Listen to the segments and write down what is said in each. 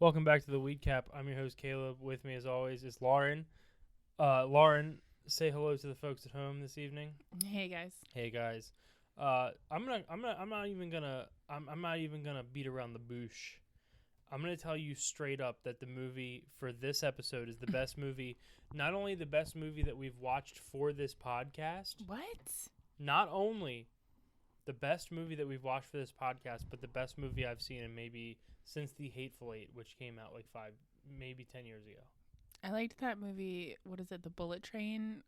Welcome back to the Weed Cap. I'm your host Caleb. With me, as always, is Lauren. Lauren, say hello to the folks at home this evening. Hey guys. Hey guys. I'm not even gonna beat around the bush. I'm gonna tell you straight up that the movie for this episode is the best movie. Not only the best movie that we've watched for this podcast. What? Not only the best movie that we've watched for this podcast, but the best movie I've seen in maybe since The Hateful Eight, which came out like 10 years ago. I liked that movie. What is it? The Bullet Train?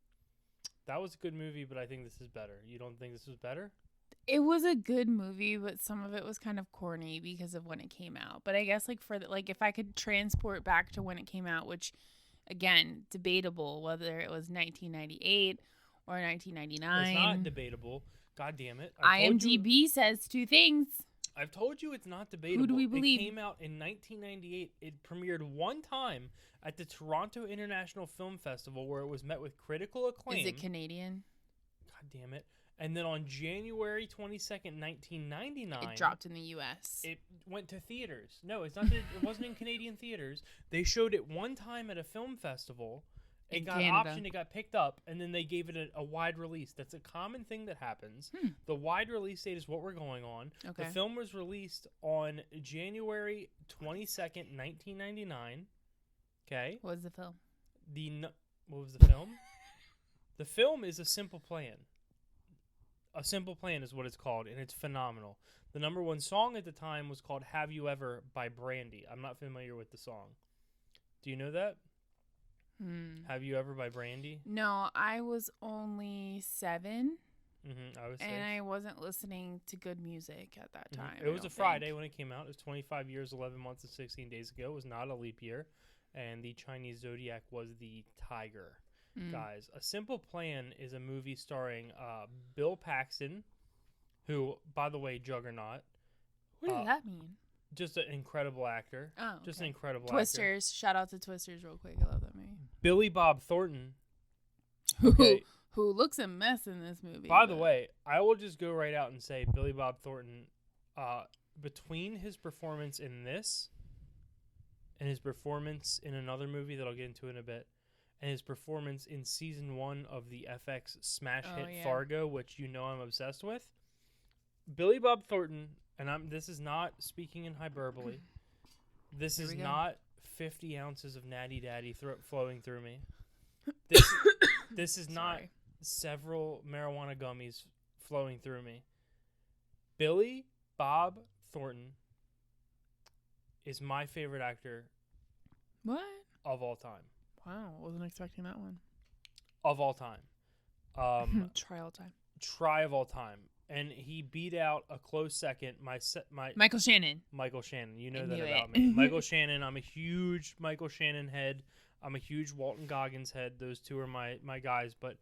That was a good movie, but I think this is better. You don't think this was better? It was a good movie, but some of it was kind of corny because of when it came out. But I guess if I could transport back to when it came out, which again, debatable whether it was 1998 or 1999. It's not debatable. God damn it. IMDb says two things. I've told you it's not debatable. Who do we believe? It came out in 1998. It premiered one time at the Toronto International Film Festival where it was met with critical acclaim. Is it Canadian? God damn it. And then on January 22nd, 1999... It dropped in the U.S. It went to theaters. No, it's not. That it wasn't in Canadian theaters. They showed it one time at a film festival. It got optioned, it got picked up, and then they gave it a wide release. That's a common thing that happens. The wide release date is what we're going on. Okay. The film was released on January 22nd, 1999. Okay. What was the film? What was the film? The film is A Simple Plan. A Simple Plan is what it's called, and it's phenomenal. The number one song at the time was called Have You Ever by Brandy. I'm not familiar with the song. Do you know that? Have You Ever by Brandy? No, I was only 7. I was 6. And I wasn't listening to good music at that time. It was a Friday when it came out. It was 25 years, 11 months, and 16 days ago. It was not a leap year. And the Chinese zodiac was the tiger. Guys, A Simple Plan is a movie starring Bill Paxton, who, by the way, Juggernaut. What does that mean? Just an incredible actor. Oh, okay. Just an incredible Twisters. actor. Shout out to Twisters real quick. I love that movie. Billy Bob Thornton. Who looks a mess in this movie. By the way, I will just go right out and say Billy Bob Thornton, between his performance in this and his performance in another movie that I'll get into in a bit, and his performance in season 1 of the FX smash hit Fargo, which you know I'm obsessed with, Billy Bob Thornton, and this is not speaking in hyperbole, this is not 50 ounces of natty daddy flowing through me. This is not several marijuana gummies flowing through me. Billy Bob Thornton is my favorite actor. What? Of all time. Wow, wasn't expecting that one. Of all time. Try of all time. And he beat out a close second. Michael Shannon. Michael Shannon. You know that about me. Michael Shannon. I'm a huge Michael Shannon head. I'm a huge Walton Goggins head. Those two are my guys. But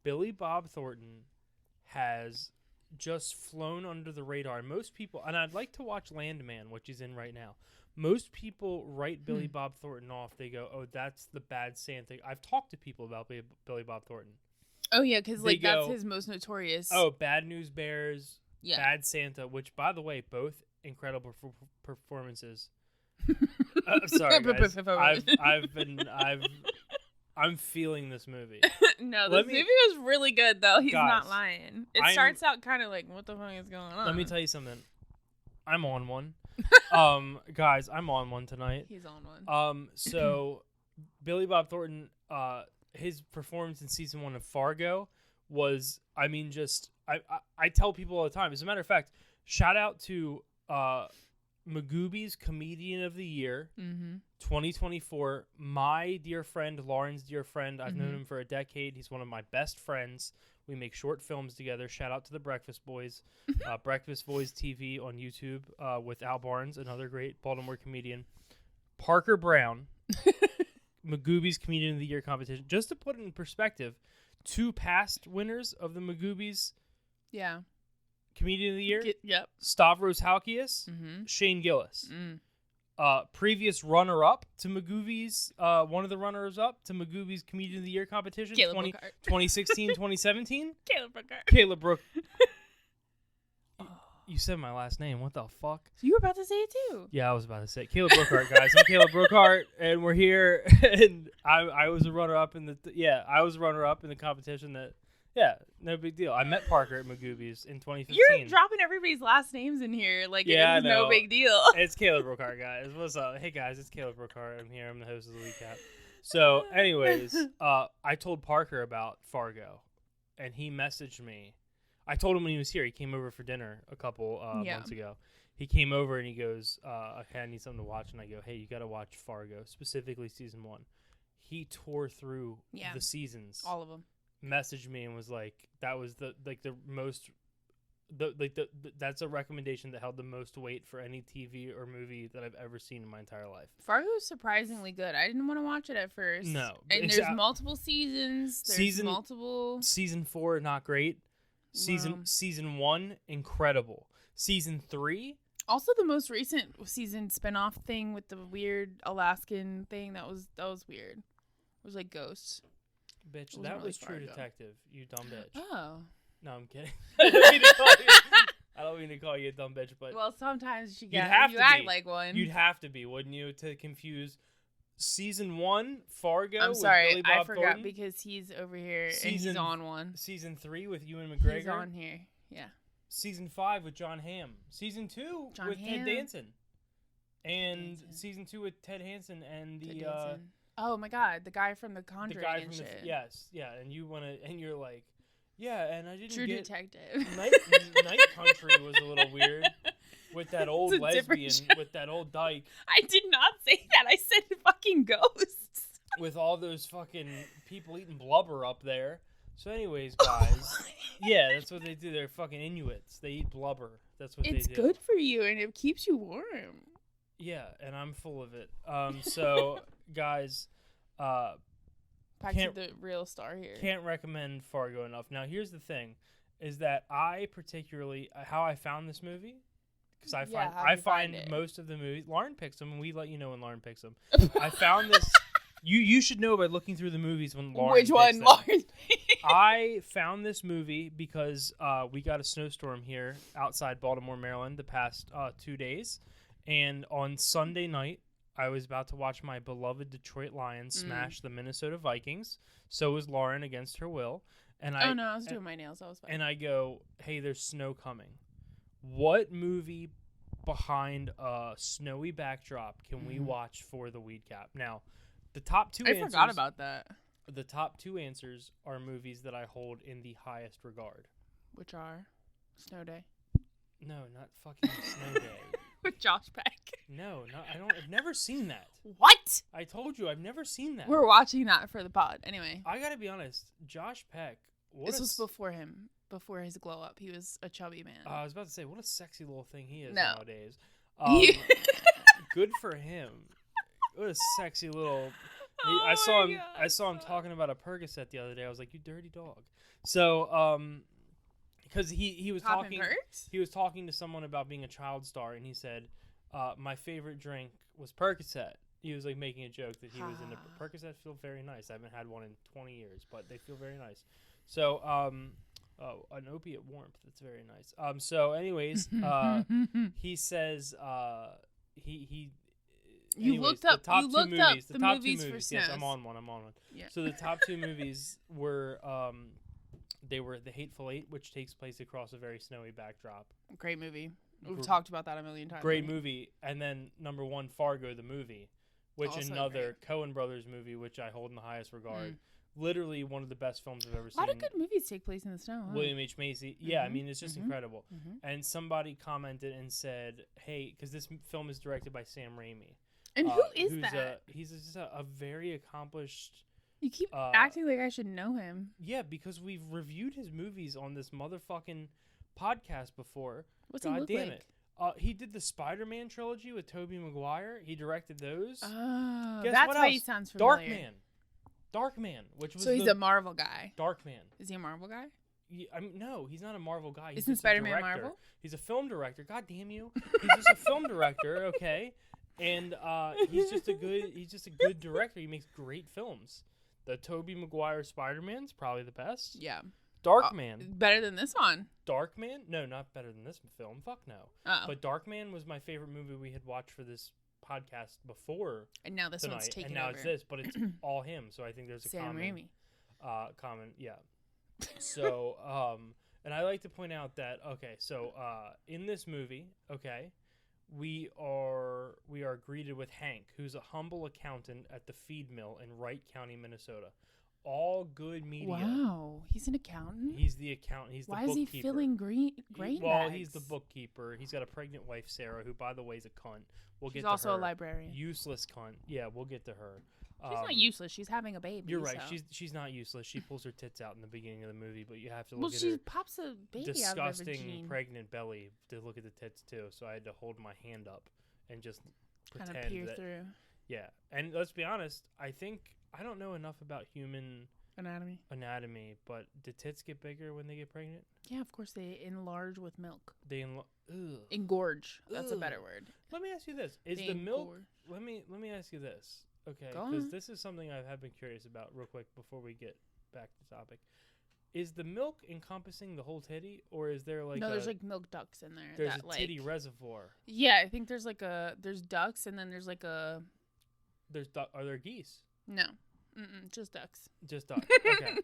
Billy Bob Thornton has just flown under the radar. Most people, and I'd like to watch Landman, which he's in right now. Most people write Billy Bob Thornton off. They go, oh, that's the bad Santa. I've talked to people about Billy Bob Thornton. Oh, yeah, because that's his most notorious. Oh, Bad News Bears, Bad Santa, which, by the way, both incredible performances. Sorry, guys. I'm feeling this movie. No, this movie was really good, though. He's not lying. It starts out kind of like, what the fuck is going on? Let me tell you something. I'm on one. Guys, I'm on one tonight. He's on one. So Billy Bob Thornton, his performance in season 1 of Fargo was, I tell people all the time. As a matter of fact, shout out to Magooby's Comedian of the Year, 2024. My dear friend, Lauren's dear friend. I've known him for a decade. He's one of my best friends. We make short films together. Shout out to the Breakfast Boys. Breakfast Boys TV on YouTube with Al Barnes, another great Baltimore comedian. Parker Brown. Magooby's Comedian of the Year competition. Just to put it in perspective, 2 past winners of the Magooby's Comedian of the Year. Stavros Halkias, Shane Gillis. Previous runner-up to Magooby's, one of the runners-up to Magooby's Comedian of the Year competition, 2016, 2017. Caleb Brooker. Caleb Brooker. You said my last name. What the fuck? You were about to say it too. Yeah, I was about to say it. Caleb Brookhart, guys. I'm Caleb Brookhart, and we're here. And I was a runner-up in I was a runner-up in the competition. No big deal. I met Parker at Magoobies in 2015. You're dropping everybody's last names in here like it is no big deal. It's Caleb Brookhart, guys. What's up? Hey, guys, it's Caleb Brookhart. I'm here. I'm the host of the Recap. So, anyways, I told Parker about Fargo, and he messaged me. I told him when he was here. He came over for dinner a couple months ago. He came over and he goes, okay, I need something to watch. And I go, hey, you got to watch Fargo, specifically season 1. He tore through the seasons. All of them. Messaged me and was like, that was that's a recommendation that held the most weight for any TV or movie that I've ever seen in my entire life. Fargo's surprisingly good. I didn't want to watch it at first. No. And there's multiple seasons. Season 4, not great. Season 1, incredible. Season 3, also the most recent season spinoff thing with the weird Alaskan thing that was weird. It was like ghosts. Bitch, that was True Detective. You dumb bitch. Oh. No, I'm kidding. I don't mean to call you a dumb bitch, but well, sometimes you act like one. You'd have to be, wouldn't you, to confuse Season 1, Fargo. I'm sorry, with Billy Bob I forgot Thornton. Because he's over here and he's on one. Season 3 with Ewan McGregor. He's on here, yeah. Season 5 with John Hamm. Season 2 with Ted Danson. And Season 2 with Ted Hansen and the oh my God, the guy from The Conjuring and shit. Yes, yeah, and you're like, yeah, and I didn't True get Detective. Night Country was a little weird with that old lesbian with that old dyke. I did not say that. I said fucking ghosts. With all those fucking people eating blubber up there. So anyways, guys, yeah, that's what they do. They're fucking Inuits. They eat blubber. That's what they do. It's good for you, and it keeps you warm. Yeah, and I'm full of it. So, guys, back to the real star here. Can't recommend Fargo enough. Now, here's the thing, is that I particularly, how I found this movie, because I find most of the movies, Lauren picks them, and we let you know when Lauren picks them. I found this, you should know by looking through the movies when Lauren picks them. Which one, Lauren? I found this movie because we got a snowstorm here outside Baltimore, Maryland the past 2 days. And on Sunday night, I was about to watch my beloved Detroit Lions smash the Minnesota Vikings. So was Lauren against her will. And I was doing my nails. I was fine. And I go, hey, there's snow coming. What movie behind a snowy backdrop can we watch for the Weed Cap? Now, the top two answers... I forgot about that. The top 2 answers are movies that I hold in the highest regard. Which are? Snow Day. No, not fucking Snow Day. With Josh Peck. No, I've never seen that. What? I told you, I've never seen that. We're watching that for the pod. Anyway. I gotta be honest, Josh Peck. This was before him. Before his glow up. He was a chubby man. I was about to say, what a sexy little thing he is nowadays. Good for him. What a sexy little... I saw him talking about a Percocet the other day. I was like, you dirty dog. So, because he was talking to someone about being a child star, and he said, my favorite drink was Percocet. He was like making a joke that he was into Percocet. Feel very nice. I haven't had one in 20 years, but they feel very nice. So, an opiate warmth. That's very nice. So, anyways, he says You looked up the movies for snows. Yes, I'm on one. Yeah. So the top 2 movies were they were The Hateful Eight, which takes place across a very snowy backdrop. Great movie. We've talked about that a million times. Great movie. And then number 1, Fargo the movie, which also another Coen Brothers movie, which I hold in the highest regard. Literally one of the best films I've ever seen. A lot of good movies take place in the snow. Huh? William H. Macy. Yeah, I mean, it's just incredible. And somebody commented and said, hey, because this film is directed by Sam Raimi. And who is that? He's just a very accomplished... You keep acting like I should know him. Yeah, because we've reviewed his movies on this motherfucking podcast before. What's he look like? He did the Spider-Man trilogy with Tobey Maguire. He directed those. Oh, that's why he sounds familiar. Darkman, which was so he's a Marvel guy. Darkman. Is he a Marvel guy? Yeah, no, he's not a Marvel guy. Isn't Spider-Man Marvel? He's a film director. God damn you! He's just a film director. Okay. And he's just a good director. He makes great films. The Tobey Maguire Spider-Man's probably the best. Yeah. Darkman. Better than this one. Darkman? No, not better than this film. Fuck no. Oh. But Darkman was my favorite movie we had watched for this podcast before. And now this tonight, one's taking and now over. it's this, but it's all him. So I think there's a Sam Raimi. common, yeah. So, and I like to point out that in this movie, we are greeted with Hank, who's a humble accountant at the feed mill in Wright County, Minnesota. All good media. Wow, he's an accountant. He's the accountant. He's the bookkeeper. Why is he filling grain bags? He's the bookkeeper. He's got a pregnant wife, Sarah, who, by the way, is a cunt. She's also a librarian. Useless cunt. Yeah, we'll get to her. She's not useless. She's having a baby. You're right. So. She's not useless. She pulls her tits out in the beginning of the movie, but you have to look well, at she her pops a baby disgusting out of her vagina. pregnant belly to look at the tits too. So I had to hold my hand up and just kind pretend of peer that, through. Yeah, and let's be honest. I don't know enough about human anatomy, but do tits get bigger when they get pregnant? Yeah, of course they enlarge with milk. Engorge. That's a better word. Let me ask you this: Is the milk? Let me ask you this. Okay, because this is something I have been curious about real quick before we get back to the topic. Is the milk encompassing the whole titty, or is there there's like milk ducts in there. There's a titty reservoir. Yeah, I think there's there's ducks, and then there's are there geese? No, just ducks. Just ducks. Okay.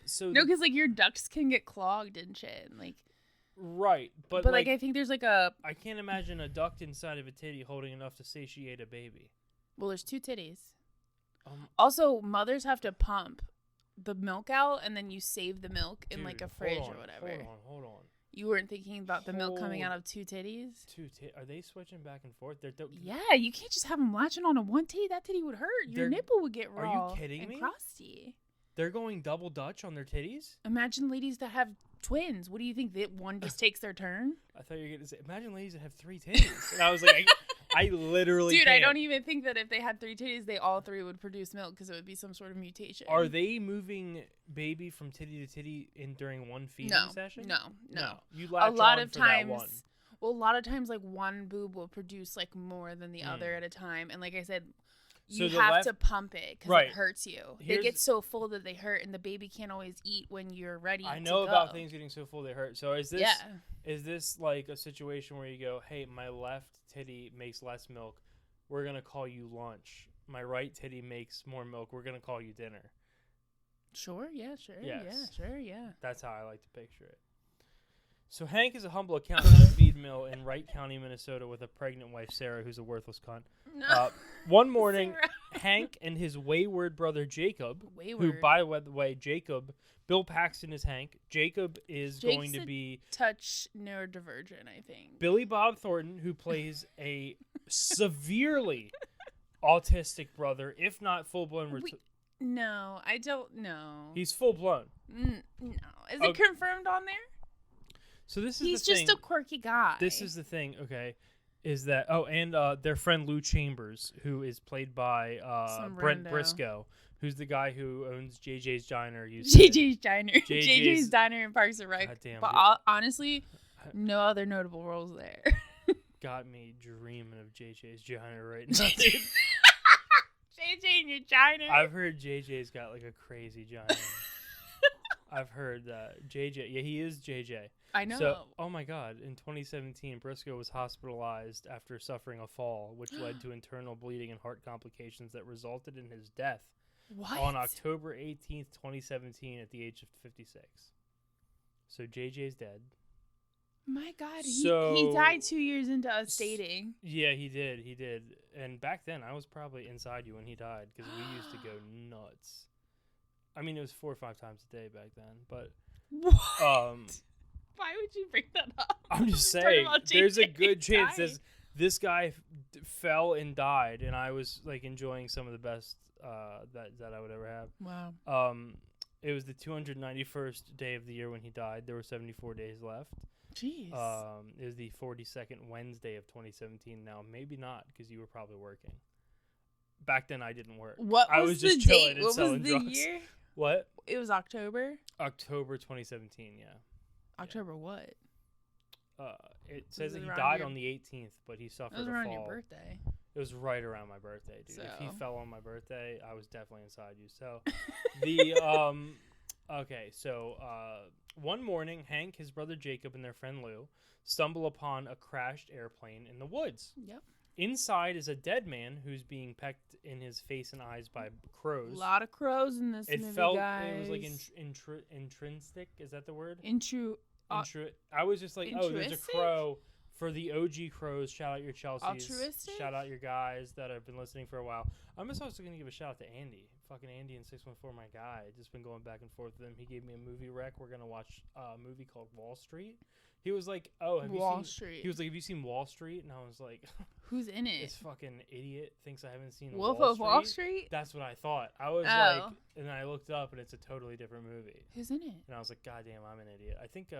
So no, because your ducts can get clogged and shit, and right, but I think there's I can't imagine a duct inside of a titty holding enough to satiate a baby. Well, there's two titties. Also, mothers have to pump the milk out, and then you save the milk in a fridge or whatever. Hold on. You weren't thinking about the milk coming out of two titties? Are they switching back and forth? Yeah, you can't just have them latching onto one titty. That titty would hurt. Your nipple would get raw. Are you kidding me? Crusty. They're going double Dutch on their titties? Imagine ladies that have twins. What do you think? That one just takes their turn? I thought you were going to say, imagine ladies that have three titties. And I was like, I literally Dude, can't. I don't even think that if they had three titties, they all three would produce milk because it would be some sort of mutation. Are they moving baby from titty to titty during one feeding session? No. You latch a lot on of for times, that one. Well, a lot of times, one boob will produce more than the other at a time, and like I said, you have to pump it because it hurts you. They get so full that they hurt, and the baby can't always eat when you're ready. I know about things getting so full they hurt. So is this? Yeah. Is this like a situation where you go, hey, my left titty makes less milk, we're gonna call you lunch. My right titty makes more milk, we're gonna call you dinner. Sure. Yeah. Sure. Yes. Yeah. Sure. Yeah. That's how I like to picture it. So Hank is a humble accountant at a feed mill in Wright County, Minnesota, with a pregnant wife, Sarah, who's a worthless cunt. No. One morning, Hank and his wayward brother, Jacob, who, by the way, Bill Paxton is Hank. Jacob is going to be touch neurodivergent, I think. Billy Bob Thornton, who plays a severely autistic brother, if not full-blown. No, I don't know. He's full-blown. No. Is it confirmed on there? So this is He's the thing. just a quirky guy. This is the thing, okay, is that, and their friend Lou Chambers, who is played by Brent Briscoe, who's the guy who owns JJ's Diner. JJ's Diner. JJ's Diner in Parks and Rec. But honestly, no other notable roles there. Got me dreaming of JJ's Diner right now, dude. JJ in your diner? I've heard JJ's got a crazy diner. I've heard that. JJ. Yeah, he is JJ. I know. So, oh my God, in 2017, Briscoe was hospitalized after suffering a fall, which led to internal bleeding and heart complications that resulted in his death on October 18th, 2017 at the age of 56. So JJ's dead. My God, he died 2 years into us dating. Yeah, he did. And back then, I was probably inside you when he died because we used to go nuts. I mean, it was 4 or 5 times a day back then, but... What? Why would you bring that up? I'm just saying, there's a good chance this guy fell and died, and I was, enjoying some of the best that I would ever have. Wow. It was the 291st day of the year when he died. There were 74 days left. Jeez. It was the 42nd Wednesday of 2017. Now, maybe not, because you were probably working. Back then, I didn't work. I was just chilling and selling drugs. What was the year? What? It was October? October 2017, yeah. October what? It says that he died on the 18th, but he suffered a fall. It was around your birthday. It was right around my birthday, dude. So. If he fell on my birthday, I was definitely inside you. So, Okay, so one morning, Hank, his brother Jacob, and their friend Lou stumble upon a crashed airplane in the woods. Yep. Inside is a dead man who's being pecked in his face and eyes by crows. A lot of crows in this movie, guys. It was like intrinsic. Is that the word? I was just like, oh, there's a crow. For the OG crows, shout out your Chelseas. Altruistic? Shout out your guys that have been listening for a while. I'm just also going to give a shout out to Andy. Fucking Andy in 614, my guy. Just been going back and forth with him. He gave me a movie rec. We're going to watch a movie called Wall Street. He was like, oh, have Wall you seen... Street. He was like, have you seen Wall Street? And I was like... Who's in it? This fucking idiot thinks I haven't seen Wolf Wall of Street. Wall Street? That's what I thought. I was like... And then I looked up, and it's a totally different movie. Who's in it? And I was like, God damn, I'm an idiot. I think...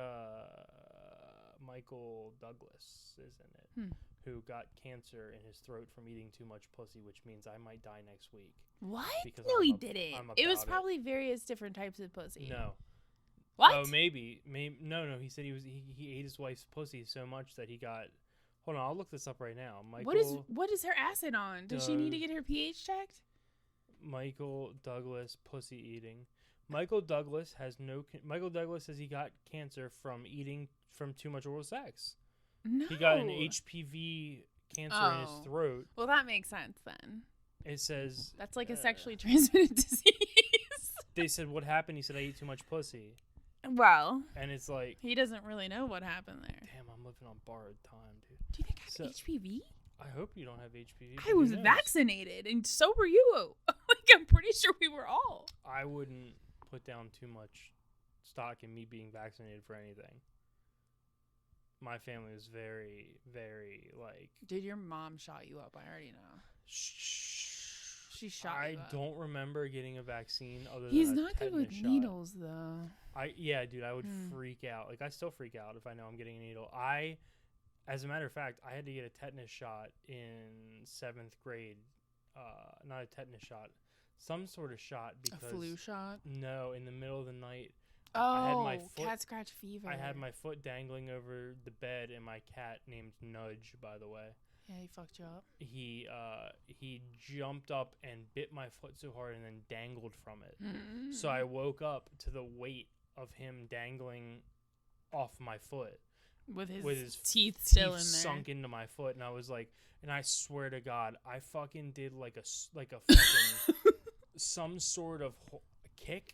Michael Douglas is in it, who got cancer in his throat from eating too much pussy, which means I might die next week. What? Because no, he didn't. It was probably various different types of pussy. No. What? Oh, maybe. No. He said he ate his wife's pussy so much that he got. Hold on, I'll look this up right now. What is her acid on? Does she need to get her pH checked? Michael Douglas pussy eating. Michael Douglas says he got cancer from eating from too much oral sex. No. He got an HPV cancer in his throat. Well, that makes sense then. It says... That's like a sexually transmitted disease. They said, what happened? He said, I ate too much pussy. Well... And it's like... He doesn't really know what happened there. Damn, I'm living on borrowed time, dude. Do you think I have HPV? I hope you don't have HPV. I was vaccinated, and so were you. Like, I'm pretty sure we were all. I wouldn't put down too much stock in me being vaccinated for anything. My family was very, very, like... Dude, your mom shot you up. I already know. She shot you up. I don't remember getting a vaccine other than He's a not good with tetanus needles, though. Dude, I would freak out. Like, I still freak out if I know I'm getting a needle. As a matter of fact, I had to get a tetanus shot in 7th grade. Not a tetanus shot. Some sort of shot because... A flu shot? No, in the middle of the night... cat scratch fever. I had my foot dangling over the bed, and my cat, named Nudge, by the way. Yeah, he fucked you up. He jumped up and bit my foot so hard and then dangled from it. Mm-hmm. So I woke up to the weight of him dangling off my foot. With his teeth still in there. Sunk into my foot, and I was like, and I swear to God, I fucking did like a fucking some sort of kick.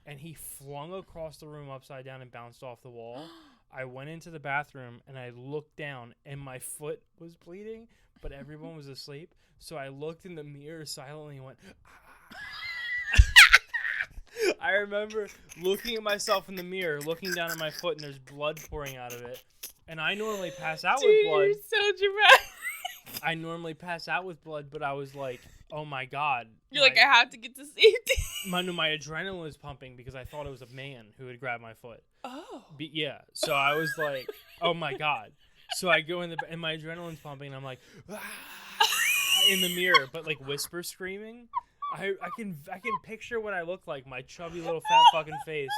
And he flung across the room upside down and bounced off the wall. I went into the bathroom, and I looked down, and my foot was bleeding, but everyone was asleep. So I looked in the mirror silently and went, ah. I remember looking at myself in the mirror, looking down at my foot, and there's blood pouring out of it. And I normally pass out with blood. You're so dramatic. I normally pass out with blood, but I was like, oh my God. You're like, I have to get to safety. My adrenaline was pumping because I thought it was a man who had grabbed my foot. Oh. Yeah. So I was like, oh my God. So I go in and my adrenaline's pumping, and I'm like, ah, in the mirror, but like whisper screaming. I can picture what I look like, my chubby little fat fucking face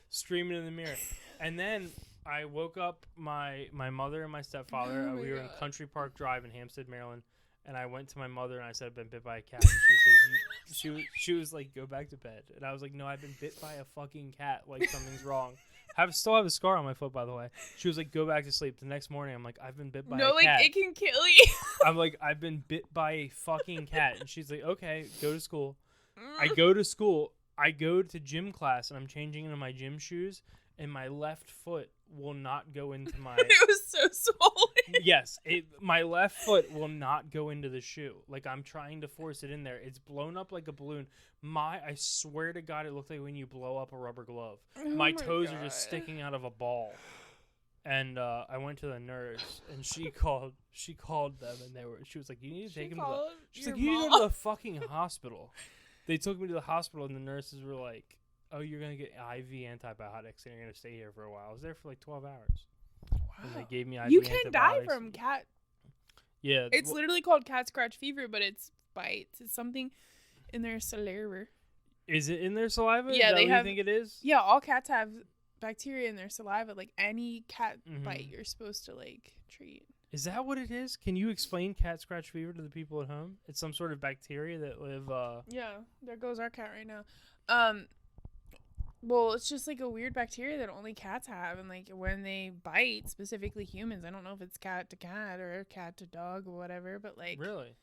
screaming in the mirror. And then I woke up my mother and my stepfather. We were in Country Park Drive in Hampstead, Maryland. And I went to my mother and I said, I've been bit by a cat. And she was like, go back to bed. And I was like, no, I've been bit by a fucking cat. Like, something's wrong. Still have a scar on my foot, by the way. She was like, go back to sleep. The next morning, I'm like, I've been bit by a cat. No, like, it can kill you. I'm like, I've been bit by a fucking cat. And she's like, okay, go to school. I go to school. I go to gym class, and I'm changing into my gym shoes. And my left foot will not go into my... It was so swollen. Yes, my left foot will not go into the shoe. Like, I'm trying to force it in there. It's blown up like a balloon. I swear to God, it looked like when you blow up a rubber glove. My toes are just sticking out of a ball. And I went to the nurse, and she called them, and she was like, you need to take him to the... She's like, you need to go to the fucking hospital. They took me to the hospital, and the nurses were like, oh, you're going to get IV antibiotics, and you're going to stay here for a while. I was there for like 12 hours. Wow. And they gave me IV You can die from cat. Yeah. It's literally called cat scratch fever, but it's bites. It's something in their saliva. Is it in their saliva? Yeah, you think it is? Yeah, all cats have bacteria in their saliva. Like, any cat bite, you're supposed to, like, treat. Is that what it is? Can you explain cat scratch fever to the people at home? It's some sort of bacteria that live... Yeah, there goes our cat right now. Well, it's just like a weird bacteria that only cats have, and like when they bite, specifically humans, I don't know if it's cat to cat or cat to dog or whatever, but like, Really?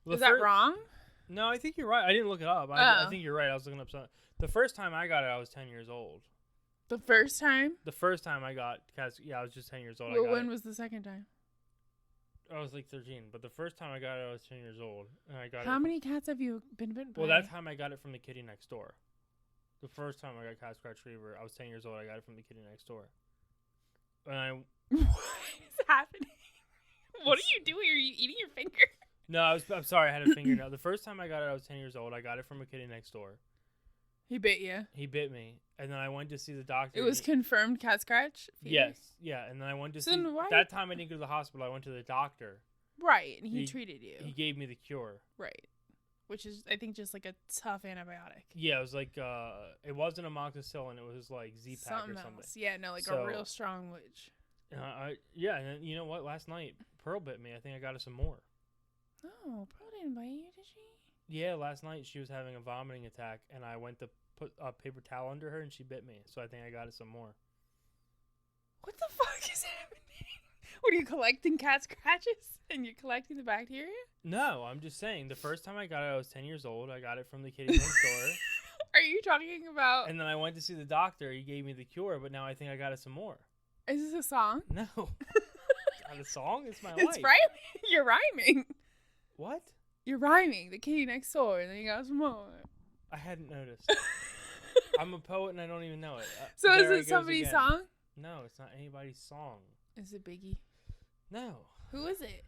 Well, is that wrong? No, I think you're right. I didn't look it up. I think you're right. I was looking up something. The first time I got it, I was 10 years old. The first time? The first time I got cats, yeah, I was just 10 years old. Well, when was the second time? I was like 13, but the first time I got it, I was 10 years old, and I got How many cats have you been bitten by? Well, that time I got it from the kitty next door. The first time I got cat scratch fever, I was 10 years old. I got it from the kitty next door. And What is happening? What are you doing? Are you eating your finger? No, I'm sorry. I had a fingernail. The first time I got it, I was 10 years old. I got it from a kitty next door. He bit you. He bit me, and then I went to see the doctor. It was confirmed cat scratch fever? Yes, yeah, and then I went to see. That time I didn't go to the hospital. I went to the doctor. Right, and he treated you. He gave me the cure. Right, which is I think just like a tough antibiotic. Yeah, it was like it wasn't amoxicillin. It was like Z-Pack or something. Yeah, no, like a real strong witch. Yeah, and then, you know what? Last night Pearl bit me. I think I got her some more. Oh, Pearl didn't bite you, did she? Yeah, last night she was having a vomiting attack, and I went to put a paper towel under her, and she bit me. So I think I got it some more. What the fuck is happening? What, are you collecting cat scratches? And you're collecting the bacteria? No, I'm just saying. The first time I got it, I was 10 years old. I got it from the kitty next door. Are you talking about... And then I went to see the doctor. He gave me the cure, but now I think I got it some more. Is this a song? No. Not a song? It's my life. It's rhyming. You're rhyming. What? You're rhyming. The kitty next door, and then you got some more. I hadn't noticed. I'm a poet, and I don't even know it. So is it somebody's song? No, it's not anybody's song. Is it Biggie? No. Who is it?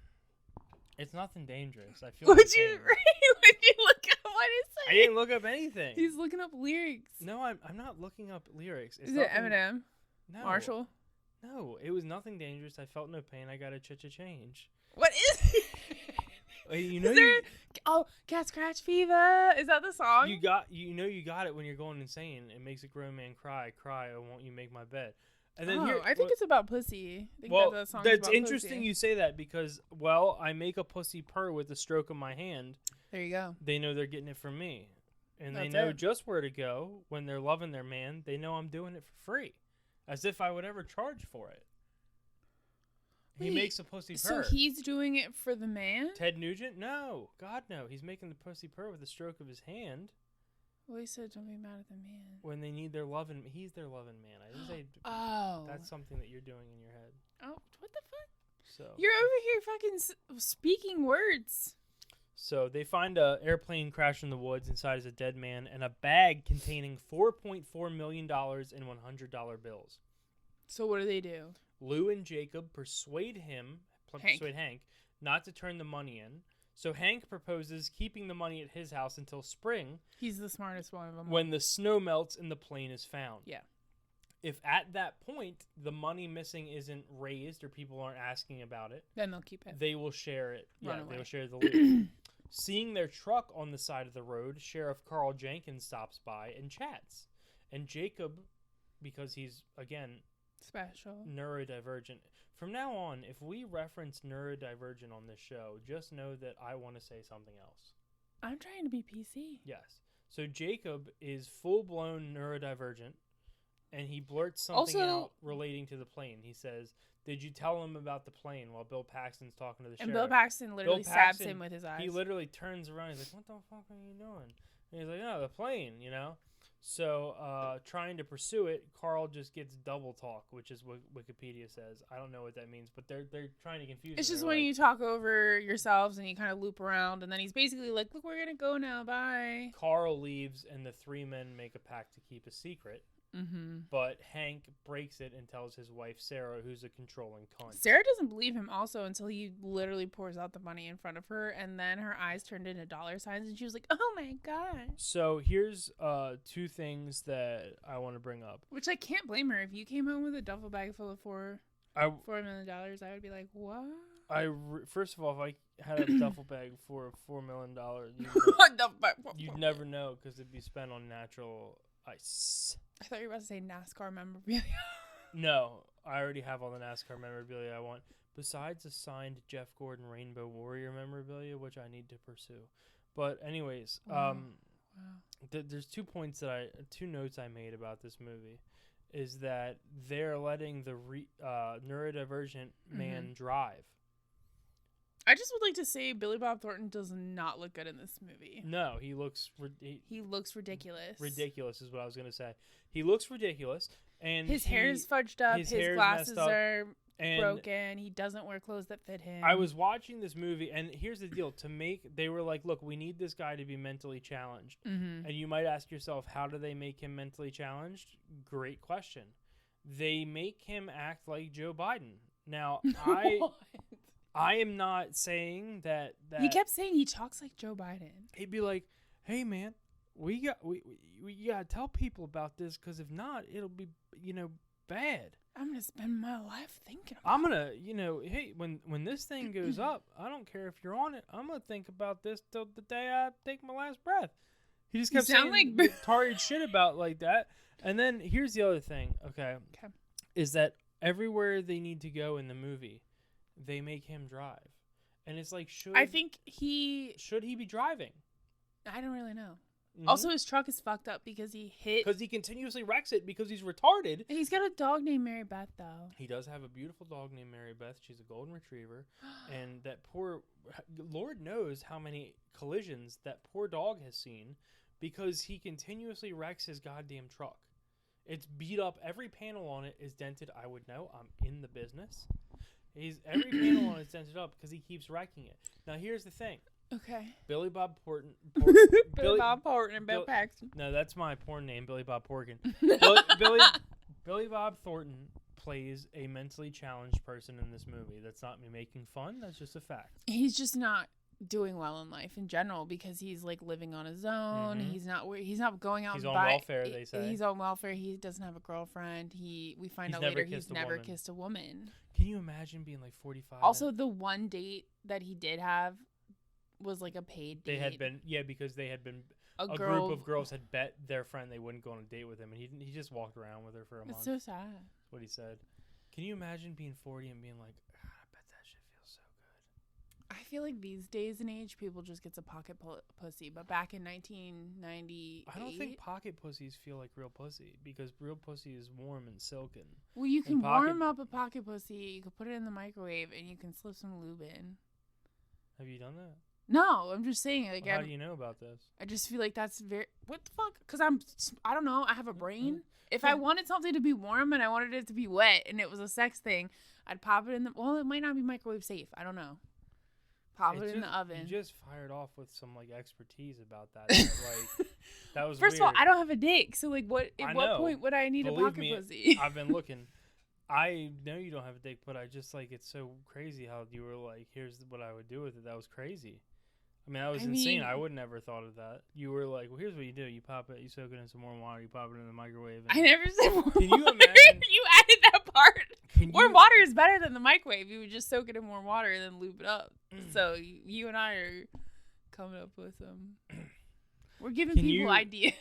It's nothing dangerous. I feel. Would you look up what is it? I didn't look up anything. He's looking up lyrics. No, I'm not looking up lyrics. Is it Eminem? No. Marshall? No, it was nothing dangerous. I felt no pain. I got a change. What is it? You know, cat scratch fever. Is that the song? You got it when you're going insane. It makes a grown man cry. Oh, won't you make my bed? And then I think it's about pussy. I think that song's that's about interesting pussy. you say that because, I make a pussy purr with the stroke of my hand. There you go. They know they're getting it from me. And That's they know it. just where to go when they're loving their man. They know I'm doing it for free. As if I would ever charge for it. He makes a pussy purr. So he's doing it for the man? Ted Nugent? No. God, no. He's making the pussy purr with the stroke of his hand. Well, he said don't be mad at the man. When they need their loving, he's their loving man. I didn't say. That's something that you're doing in your head. Oh, what the fuck? So you're over here fucking speaking words. So they find a airplane crash in the woods. Inside is a dead man and a bag containing $4.4 million in $100 bills. So what do? Lou and Jacob persuade Hank not to turn the money in. So Hank proposes keeping the money at his house until spring. He's the smartest one of them. When the snow melts and the plane is found. Yeah. If at that point the money missing isn't raised or people aren't asking about it, then they'll keep it. They will share it. Run away. They will share the loot. Seeing their truck on the side of the road, Sheriff Carl Jenkins stops by and chats. And Jacob, because he's, again, special, neurodivergent. From now on, if we reference neurodivergent on this show, just know that I want to say something else. I'm trying to be PC. Yes. So Jacob is full-blown neurodivergent, and he blurts something out relating to the plane. He says, did you tell him about the plane while Bill Paxton's talking to the sheriff? And Bill Paxton literally stabs him with his eyes. He literally turns around. He's like, what the fuck are you doing? And he's like, oh, the plane, you know? So, trying to pursue it, Carl just gets double talk, which is what Wikipedia says. I don't know what that means, but they're trying to confuse him. It's just when you talk over yourselves and you kind of loop around, and then he's basically like, look, we're going to go now, bye. Carl leaves, and the three men make a pact to keep a secret. Mm-hmm. But Hank breaks it and tells his wife, Sarah, who's a controlling cunt. Sarah doesn't believe him also until he literally pours out the money in front of her, and then her eyes turned into dollar signs, and she was like, oh my God. So here's two things that I want to bring up. Which I can't blame her. If you came home with a duffel bag full of $4 million, I would be like, what? First of all, if I had a duffel bag for $4 million, you'd never know because it'd be spent on natural ice. I thought you were about to say NASCAR memorabilia. No, I already have all the NASCAR memorabilia I want. Besides a signed Jeff Gordon Rainbow Warrior memorabilia, which I need to pursue. But anyways, Why Wow. There's 2 notes I made about this movie, is that they're letting the neurodivergent man drive. I just would like to say Billy Bob Thornton does not look good in this movie. No, he looks he looks ridiculous. Ridiculous is what I was gonna say. He looks ridiculous, and his hair's fudged up. His glasses are and broken. He doesn't wear clothes that fit him. I was watching this movie, and here's the deal: they were like, "Look, we need this guy to be mentally challenged." And you might ask yourself, how do they make him mentally challenged? Great question. They make him act like Joe Biden. Now, I am not saying that. He kept saying he talks like Joe Biden. He'd be like, "Hey, man, we gotta tell people about this, because if not, it'll be bad. I'm gonna spend my life thinking about I'm gonna hey, when this thing goes up, I don't care if you're on it. I'm gonna think about this till the day I take my last breath." He just kept saying retarded shit about like that. And then here's the other thing. Okay, is that everywhere they need to go in the movie, they make him drive, and it's like, should he be driving? I don't really know. Also, his truck is fucked up because he continuously wrecks it because he's retarded. He's got a dog named Mary Beth, though. He does have a beautiful dog named Mary Beth. She's a golden retriever, and that poor Lord knows how many collisions that poor dog has seen because he continuously wrecks his goddamn truck. It's beat up. Every panel on it is dented. I would know. I'm in the business. Every panel on it's dented up because he keeps wrecking it. Now, here's the thing. Okay. Billy Bob Thornton. Billy Bob Thornton and Bill Paxton. No, that's my porn name, Billy Bob Porkin. Billy Bob Thornton plays a mentally challenged person in this movie. That's not me making fun. That's just a fact. He's just not doing well in life in general because he's like living on his own. He's not going out. He's on welfare. They say he's on welfare. He doesn't have a girlfriend. We find out later he's never kissed a woman. Can you imagine being like 45? Also, the one date that he did have was like a paid date. They had been because they had been a group of girls had bet their friend they wouldn't go on a date with him, and he just walked around with her for a month. It's so sad. That's what he said. Can you imagine being 40 and being like, I bet that shit feels so good? I feel like these days and age, people just get a pocket pussy. But back in 1998... I don't think pocket pussies feel like real pussy because real pussy is warm and silken. Well, you can warm up a pocket pussy, you can put it in the microwave, and you can slip some lube in. Have you done that? No, I'm just saying. Like, how do you know about this? I just feel like that's very... What the fuck? Because I don't know. I have a brain. If I wanted something to be warm and I wanted it to be wet and it was a sex thing, I'd pop it in the... Well, it might not be microwave safe. I don't know. Pop it in the oven. You just fired off with some, like, expertise about that. Like, that was First weird. of all, I don't have a dick. So, like, what point would I need a pocket pussy? I've been looking. I know you don't have a dick, but I just, like, it's so crazy how you were like, here's what I would do with it. That was crazy. I mean, that was insane. I would never thought of that. You were like, well, here's what you do. You pop it, you soak it in some warm water, you pop it in the microwave. I never said warm water. Can you imagine? You added that part. Warm water is better than the microwave. You would just soak it in warm water and then lube it up. So you and I are coming up with some... We're giving people ideas.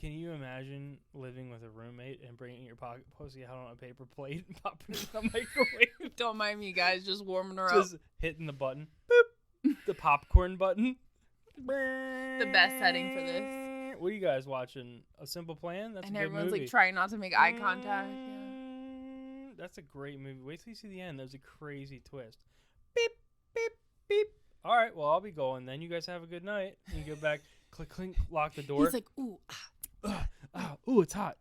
Can you imagine living with a roommate and bringing your pocket pussy out on a paper plate and popping it in the microwave? Don't mind me, guys. Just warming her up. Just hitting the button. Boop. The popcorn button. The best setting for this. What are you guys watching? A Simple Plan? That's a good movie. And everyone's like trying not to make eye contact. Yeah. That's a great movie. Wait till you see the end. There's a crazy twist. Beep, beep, beep. All right, well, I'll be going then. You guys have a good night. You go back, click, clink, lock the door. He's like, ooh, ooh, it's hot.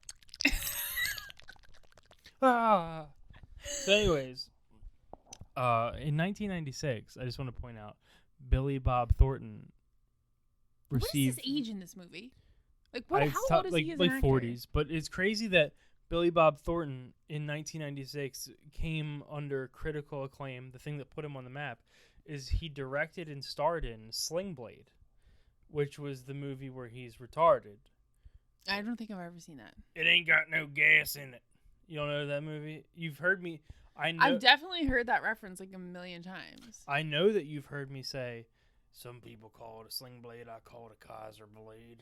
So anyways, in 1996, I just want to point out, Billy Bob Thornton received... What is his age in this movie? Like, how old is he as like an actor? 40s. But it's crazy that Billy Bob Thornton in 1996 came under critical acclaim. The thing that put him on the map is he directed and starred in Sling Blade, which was the movie where he's retarded. I don't think I've ever seen that. It ain't got no gas in it. You don't know that movie? You've heard me... I've definitely heard that reference like a million times. I know that you've heard me say, some people call it a sling blade, I call it a Kaiser blade.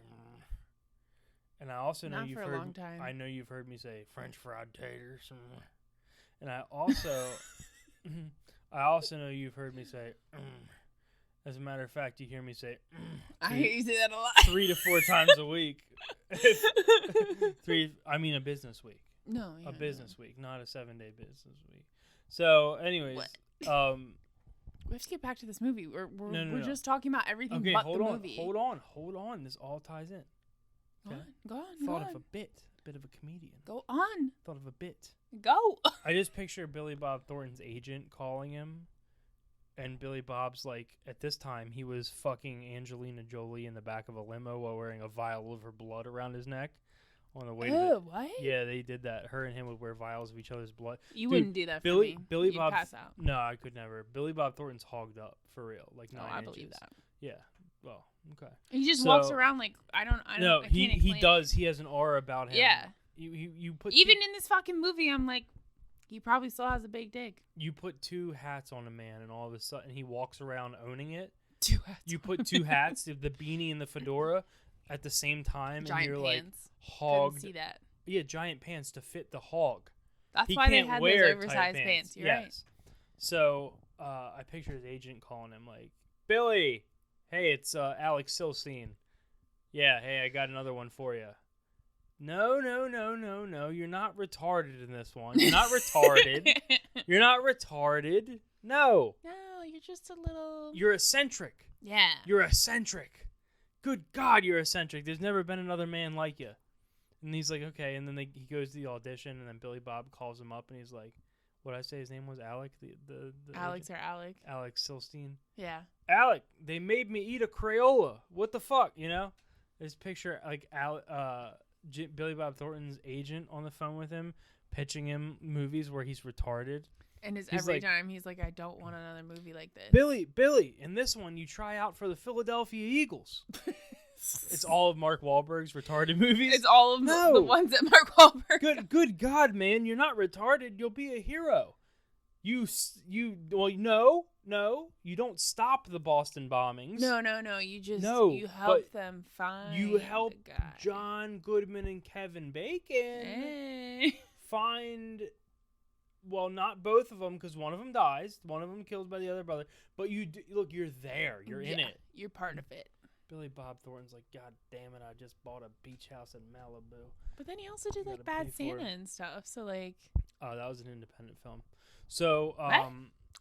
And I also know you've heard... I know you've heard me say French fried taters. And I also... I also know you've heard me say... As a matter of fact, you hear me say, I hear you say that a lot. 3 to 4 times a week. I mean a business week. No, yeah, a business week, not a 7-day business week. So, anyways, we have to get back to this movie. We're just talking about everything but the movie. Hold on. This all ties in. Okay? Go on. Thought of a bit of a comedian. Go on. Thought of a bit. Go. I just picture Billy Bob Thornton's agent calling him, and Billy Bob's like, at this time, he was fucking Angelina Jolie in the back of a limo while wearing a vial of her blood around his neck. On the way to what? Yeah, they did that. Her and him would wear vials of each other's blood. You wouldn't do that for me. Billy You'd Bob pass out. No, I could never. Billy Bob Thornton's hogged up for real, like 9 I inches. believe that. Yeah. Well, okay. He just walks around like I don't. No, I he can't does. He has an aura about him. Yeah. You put even in this fucking movie, I'm like, he probably still has a big dick. You put 2 hats on a man, and all of a sudden he walks around owning it. 2 hats. You put 2 hats, the beanie and the fedora, at the same time, Giant and you're pants. like hogged. Couldn't see that. Yeah, giant pants to fit the hog. That's he why they can't had wear those oversized pants. You're right. So I picture his agent calling him like, Billy, hey, it's Alex Silstein. Yeah, hey, I got another one for you. No. You're not retarded in this one. You're not retarded. You're not retarded. No. No, you're just a little... You're eccentric. Yeah. You're eccentric. Good God, you're eccentric. There's never been another man like you. And he's like, okay. And then he goes to the audition, and then Billy Bob calls him up, and he's like, what did I say his name was? Alec? The Alex or Alec? Alex Silstein. Yeah. Alec, they made me eat a Crayola. What the fuck, you know? This picture, like, Billy Bob Thornton's agent on the phone with him, pitching him movies where he's retarded. And every time he's like, I don't want another movie like this. Billy, in this one, you try out for the Philadelphia Eagles. It's all of Mark Wahlberg's retarded movies. It's all of the ones that Mark Wahlberg. Good God, man, you're not retarded. You'll be a hero. No, you don't stop the Boston bombings. No. You help them find. You help John Goodman and Kevin Bacon find. Well, not both of them, because one of them dies. One of them killed by the other brother. But look, you're there. You're in it. You're part of it. Billy Bob Thornton's like, God damn it, I just bought a beach house in Malibu. But then he also did like Bad Santa and stuff. So like, oh, that was an independent film. So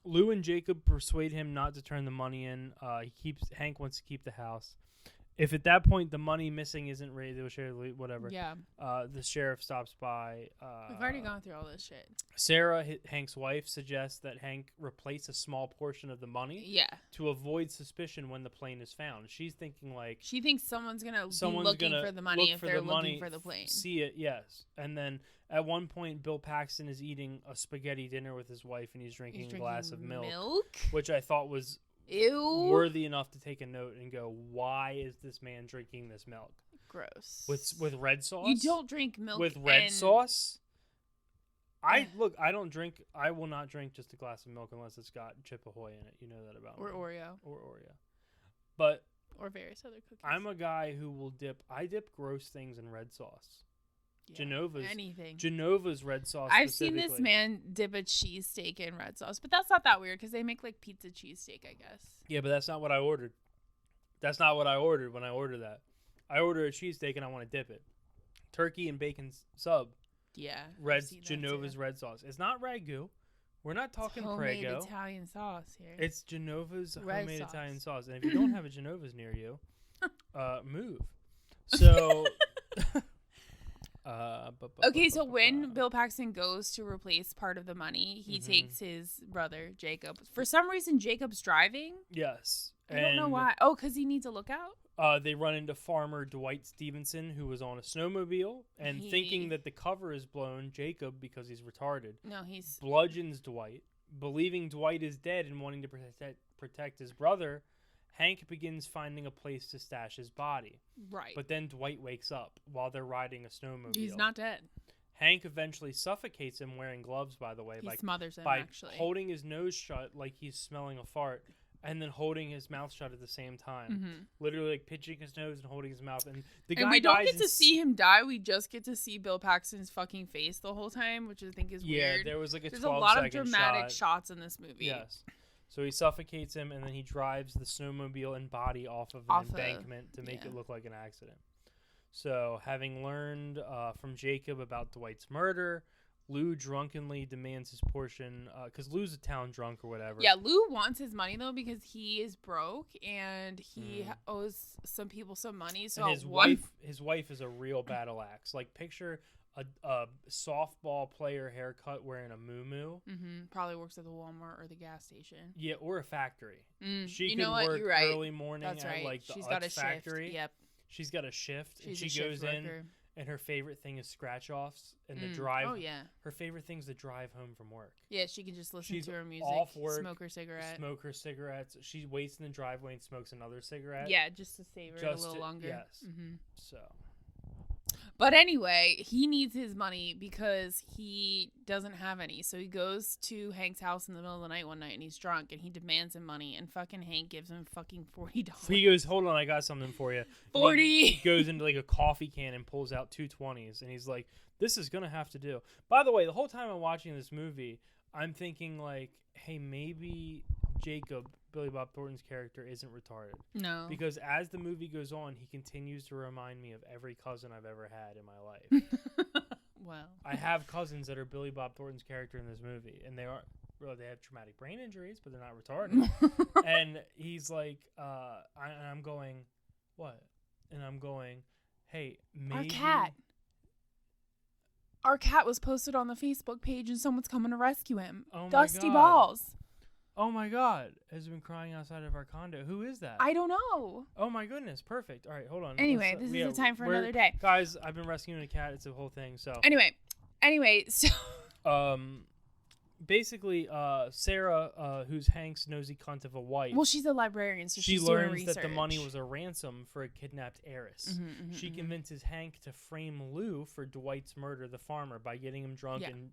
Lou and Jacob persuade him not to turn the money in. Hank wants to keep the house. If at that point the money missing isn't raised, they'll share whatever. Yeah. The sheriff stops by. We've already gone through all this shit. Sarah, Hank's wife, suggests that Hank replace a small portion of the money. Yeah. To avoid suspicion when the plane is found. She's thinking like. She thinks someone's gonna be looking for the money if they're looking for the plane. See it, yes. And then at one point, Bill Paxton is eating a spaghetti dinner with his wife, and he's drinking a glass of milk, which I thought was. Ew. Worthy enough to take a note and go, why is this man drinking this milk? Gross. With red sauce? You don't drink milk with red sauce? I don't drink. I will not drink just a glass of milk unless it's got Chip Ahoy in it. You know that about me. Or Oreo. But or various other cookies. I'm a guy who will dip gross things in red sauce. Yeah, anything. Genova's red sauce. I've seen this man dip a cheesesteak in red sauce, but that's not that weird because they make like pizza cheesesteak, I guess. Yeah, but that's not what I ordered. That's not what I ordered when I ordered that. I ordered a cheesesteak and I want to dip it. Turkey and bacon sub. Yeah. Genova's red sauce. It's not ragu. We're not talking homemade Prego. Italian sauce here. It's Genova's homemade Italian sauce. And if you don't have a Genova's near you, move. So... Okay, so when Bill Paxton goes to replace part of the money, he takes his brother, Jacob. For some reason, Jacob's driving. Yes. I don't know why. Oh, because he needs a lookout? They run into farmer Dwight Stevenson, who was on a snowmobile, and thinking that the cover is blown, Jacob, because he's retarded, bludgeons Dwight. Believing Dwight is dead and wanting to protect his brother, Hank begins finding a place to stash his body. Right. But then Dwight wakes up while they're riding a snowmobile. He's not dead. Hank eventually suffocates him, wearing gloves, by the way. He smothers him, by actually. Holding his nose shut like he's smelling a fart, and then holding his mouth shut at the same time. Mm-hmm. Literally like pinching his nose and holding his mouth. And we don't get to see him die. We just get to see Bill Paxton's fucking face the whole time, which I think is weird. Yeah, there was like a 12-second There's a lot of dramatic shots in this movie. Yes. So he suffocates him, and then he drives the snowmobile and body off of an embankment to make it look like an accident. So, having learned from Jacob about Dwight's murder, Lou drunkenly demands his portion, because Lou's a town drunk or whatever. Yeah, Lou wants his money, though, because he is broke, and he owes some people some money. So and his wife is a real battle axe. Like, picture a softball player haircut wearing a muumuu. Probably works at the Walmart or the gas station. Yeah, or a factory. She could work early morning That's at like the She's got a factory. Shift. Yep. She's got a shift, She's and she goes in, and her favorite thing is scratch offs and the drive. Oh yeah. Her favorite thing is the drive home from work. Yeah, she can just listen to her music, off work, smoke her cigarettes. She waits in the driveway and smokes another cigarette. Yeah, just to savor it a little longer. Yes. So. But anyway, he needs his money because he doesn't have any. So he goes to Hank's house in the middle of the night one night and he's drunk and he demands him money and fucking Hank gives him fucking $40. He goes, hold on, I got something for you. 40. He goes into like a coffee can and pulls out 220s and he's like, this is going to have to do. By the way, the whole time I'm watching this movie, I'm thinking like, hey, maybe Jacob, Billy Bob Thornton's character, isn't retarded. No. Because as the movie goes on, he continues to remind me of every cousin I've ever had in my life. Well. I have cousins that are Billy Bob Thornton's character in this movie, and they have traumatic brain injuries, but they're not retarded. And he's like, I'm going, what? And I'm going, hey, maybe... Our cat was posted on the Facebook page and someone's coming to rescue him. Oh my Dusty God. Balls. Oh my God. Has been crying outside of our condo. Who is that? I don't know. Oh my goodness. Perfect. All right, hold on. Anyway, this is the time for another day. Guys, I've been rescuing a cat. It's a whole thing. So Anyway, so basically, Sarah, who's Hank's nosy cunt of a wife. Well, she's a librarian, so she she's doing learns research. that the money was a ransom for a kidnapped heiress. She convinces Hank to frame Lou for Dwight's murder, the farmer, by getting him drunk and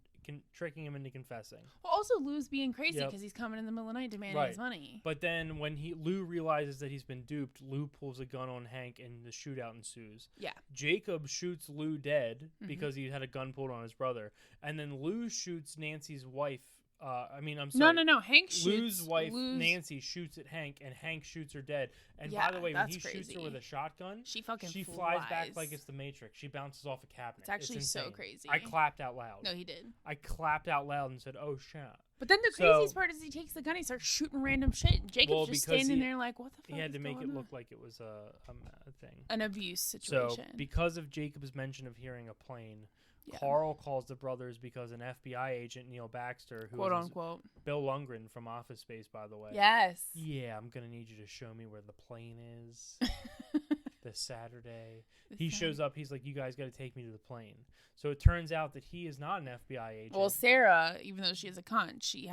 tricking him into confessing. Well, also Lou's being crazy because he's coming in the middle of the night demanding his money. But then when Lou realizes that he's been duped, Lou pulls a gun on Hank and the shootout ensues. Yeah. Jacob shoots Lou dead because he had a gun pulled on his brother. And then Lou shoots Nancy's wife. I'm sorry. No. Hank shoots. Lou's wife, Nancy, shoots at Hank, and Hank shoots her dead. And by the way, when he shoots her with a shotgun, she flies back like it's the Matrix. She bounces off a cabinet. It's actually so crazy. I clapped out loud. No, he did. I clapped out loud and said, "Oh shit!" But then the craziest part is he takes the gun, he starts shooting random shit, and Jacob's just standing there like, "What the fuck?" He had to make it look like it was a thing, an abuse situation. So because of Jacob's mention of hearing a plane. Yeah. Carl calls the brothers because an FBI agent, Neil Baxter, who quote unquote Bill Lundgren from Office Space, by the way. Yes. Yeah, I'm gonna need you to show me where the plane is this Saturday. He shows up. He's like, "You guys got to take me to the plane." So it turns out that he is not an FBI agent. Well, Sarah, even though she is a cunt, she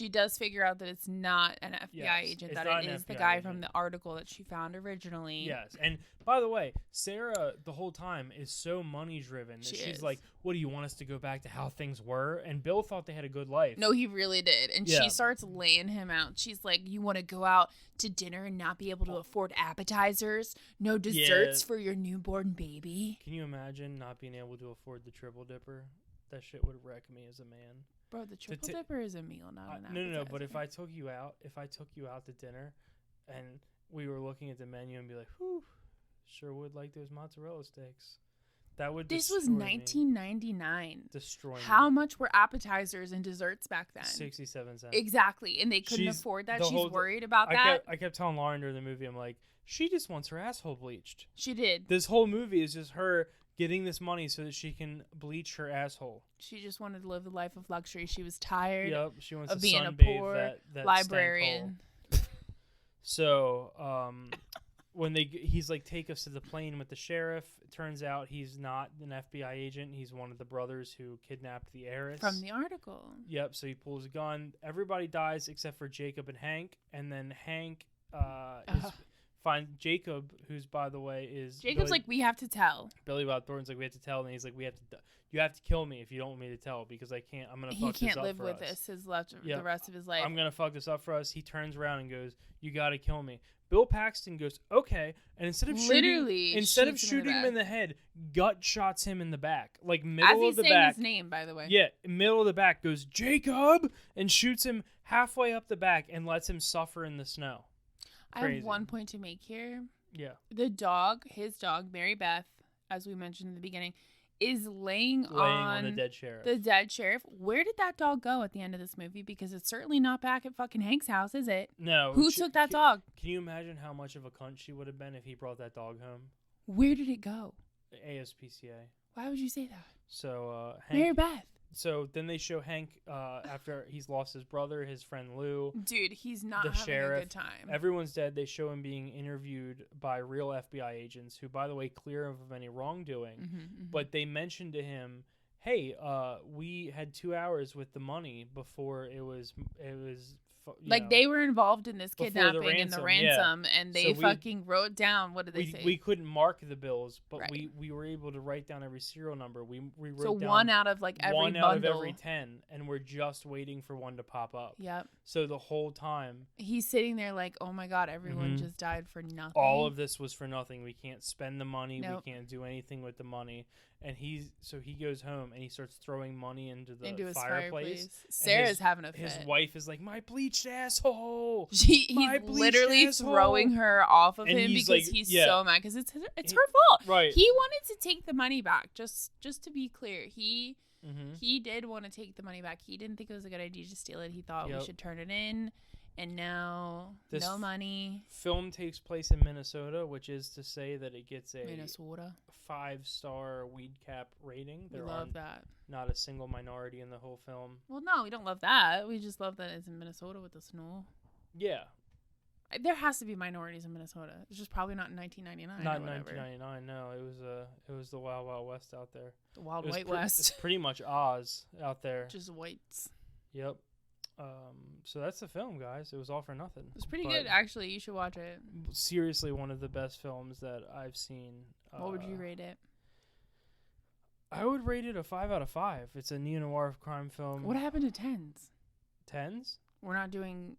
does figure out that it's not an FBI agent, that it is the guy from the article that she found originally. Yes, and by the way, Sarah the whole time is so money driven that she's like, "What do you want us to go back to how things were?" And Bill thought they had a good life. No, he really did. And she starts laying him out. She's like, "You want to go out to dinner and not be able to afford appetizers? No desserts for your newborn baby?" Can you imagine not being able to afford the triple dipper? That shit would wreck me as a man. Bro, the triple dipper is a meal, not an appetizer. No, but if I took you out to dinner and we were looking at the menu and be like, "Whew, sure would like those mozzarella sticks." That would This was 1999. Destroy me. How much were appetizers and desserts back then? 67 cents. Exactly. And they couldn't afford that. She's worried about that. I kept telling Lauren during the movie, I'm like, she just wants her asshole bleached. She did. This whole movie is just her getting this money so that she can bleach her asshole. She just wanted to live the life of luxury. She was tired she wants of to being a poor that librarian. So, when he's like, "Take us to the plane with the sheriff," it turns out he's not an FBI agent. He's one of the brothers who kidnapped the heiress. From the article. Yep, so he pulls a gun. Everybody dies except for Jacob and Hank. And then Hank finds Jacob, who's, by the way, is... Jacob's like, "We have to tell." Billy Bob Thornton's like, "We have to tell." And he's like, "You have to kill me if you don't want me to tell, because I can't, I'm going to fuck this up for us." He can't live with this the rest of his life. "I'm going to fuck this up for us." He turns around and goes, "You got to kill me." Bill Paxton goes, "Okay," and instead of shooting him in the head, gut shots him in the back, like middle of the back. As he's saying his name, by the way. Yeah, middle of the back, goes, "Jacob," and shoots him halfway up the back and lets him suffer in the snow. Crazy. I have one point to make here. Yeah. The dog, his dog, Mary Beth, as we mentioned in the beginning, is laying on the dead sheriff. The dead sheriff. Where did that dog go at the end of this movie? Because it's certainly not back at fucking Hank's house, is it? No. Who took that dog? Can you imagine how much of a cunt she would have been if he brought that dog home? Where did it go? ASPCA. Why would you say that? So, Hank, Mary Beth. So then they show Hank after he's lost his brother, his friend Lou. Dude, he's not the having sheriff. a good time. Everyone's dead. They show him being interviewed by real FBI agents who, by the way, clear of any wrongdoing. But they mentioned to him, hey, we had 2 hours with the money before it was they were involved in this kidnapping and the ransom, yeah. and they fucking wrote down, what did they say? We couldn't mark the bills, but right. we were able to write down every serial number. We wrote so down one out of like every one bundle. out of every 10, and we're just waiting for one to pop up. Yep. So the whole time he's sitting there like, oh my god, everyone just died for nothing. All of this was for nothing. We can't spend the money. Nope. We can't do anything with the money. And he goes home and he starts throwing money into his fireplace. Sarah's having a fit. His wife is like, my bleached asshole. He's literally throwing her off of him because he's so mad because it's her fault. Right. He wanted to take the money back. Just to be clear, he did want to take the money back. He didn't think it was a good idea to steal it. He thought we should turn it in. And now, no money. Film takes place in Minnesota, which is to say that it gets a 5-star weed cap rating. We love that. Not a single minority in the whole film. Well, no, we don't love that. We just love that it's in Minnesota with the snow. Yeah. There has to be minorities in Minnesota. It's just probably not in 1999. Not in 1999. No, it was the Wild Wild West out there. The Wild White West. It's pretty much Oz out there. Just whites. Yep. So that's the film, guys. It was all for nothing. It's pretty good, actually. You should watch it. Seriously, one of the best films that I've seen. What would you rate it? I would rate it a 5 out of 5. It's a neo-noir crime film. What happened to 10s? 10s? We're not doing.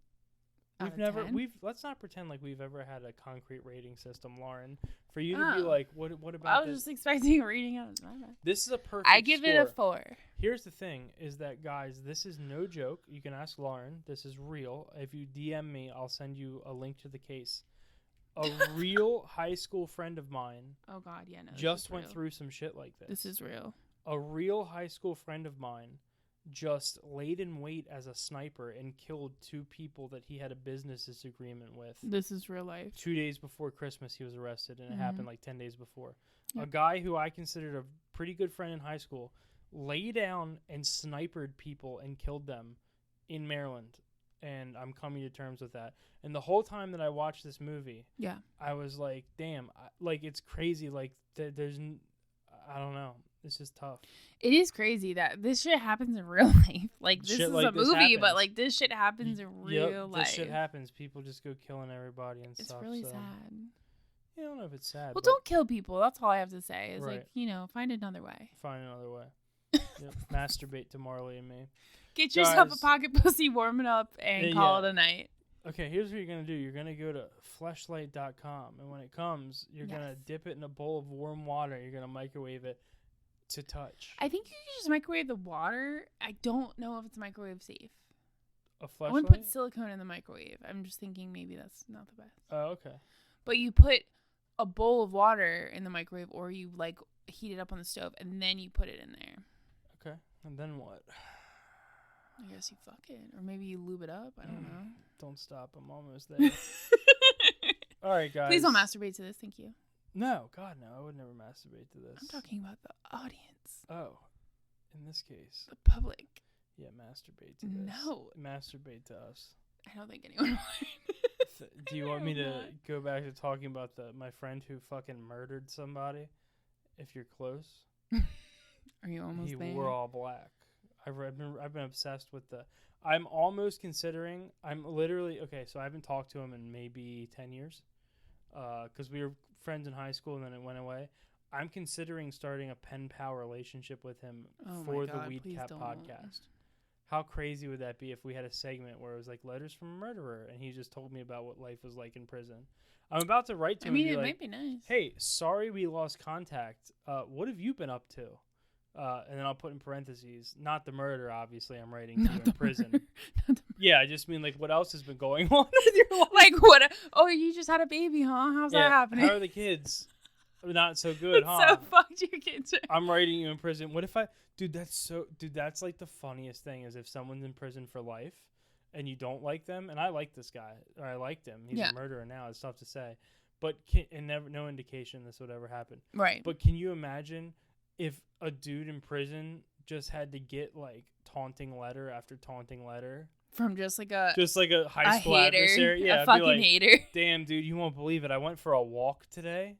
Let's not pretend like we've ever had a concrete rating system, Lauren. For you to be like, what about I was just expecting a rating out of my bad. This is a perfect I give score. it a 4. Here's the thing, is that, guys, this is no joke. You can ask Lauren. This is real. If you DM me, I'll send you a link to the case. A real high school friend of mine just went through some shit like this. This is real. A real high school friend of mine just laid in wait as a sniper and killed 2 people that he had a business disagreement with. This is real life. 2 days before Christmas, he was arrested, and it happened like 10 days before. Yep. A guy who I considered a pretty good friend in high school lay down and sniped people and killed them in Maryland. And I'm coming to terms with that. And the whole time that I watched this movie, I was like, damn, it's crazy. Like, there's, I don't know. This is tough. It is crazy that this shit happens in real life. Like, this is a movie, but like this shit happens in real life. This shit happens. People just go killing everybody and stuff. It's really sad. I don't know if it's sad. Well, don't kill people. That's all I have to say. Is right. Find another way. Find another way. Masturbate to Marley and me. Get yourself a pocket pussy, warm it up, and call it a night. Okay, here's what you're going to do. You're going to go to fleshlight.com, and when it comes, you're going to dip it in a bowl of warm water. You're going to microwave it to touch. I think you can just microwave the water. I don't know if it's microwave safe. A fleshlight? I wouldn't put silicone in the microwave. I'm just thinking maybe that's not the best. Oh, okay. But you put a bowl of water in the microwave, or you heat it up on the stove, and then you put it in there. Okay, and then what? I guess you fuck it, or maybe you lube it up. I don't know. Don't stop. I'm almost there. All right, guys. Please don't masturbate to this. Thank you. No, God, no. I would never masturbate to this. I'm talking about the audience. Oh, in this case. The public. Yeah, masturbate to this. No. Masturbate to us. I don't think anyone would. Do you want me to go back to talking about my friend who fucking murdered somebody? If you're close. Are you almost there? He wore all black. I've been obsessed with I'm almost considering. I'm literally okay. So I haven't talked to him in maybe 10 years, because we were friends in high school and then it went away. I'm considering starting a pen pal relationship with him for the Weed Cap podcast. How crazy would that be if we had a segment where it was like letters from a murderer and he just told me about what life was like in prison? I'm about to write to him. I mean, it might be nice. Hey, sorry we lost contact. What have you been up to? And then I'll put in parentheses, not the murder, obviously, I'm writing to you in prison. Yeah, I just mean, like, what else has been going on with your life? Like, what? Oh, you just had a baby, huh? How's that happening? How are the kids? Not so good, huh? So fucked your kids are. I'm writing you in prison. What if I... Dude, that's, like, the funniest thing is if someone's in prison for life and you don't like them, and I like this guy, or I liked him. He's a murderer now. It's tough to say. But, no indication this would ever happen. Right. But can you imagine... if a dude in prison just had to get like taunting letter after taunting letter from just like a high school adversary, a fucking hater. Damn, dude, you won't believe it. I went for a walk today,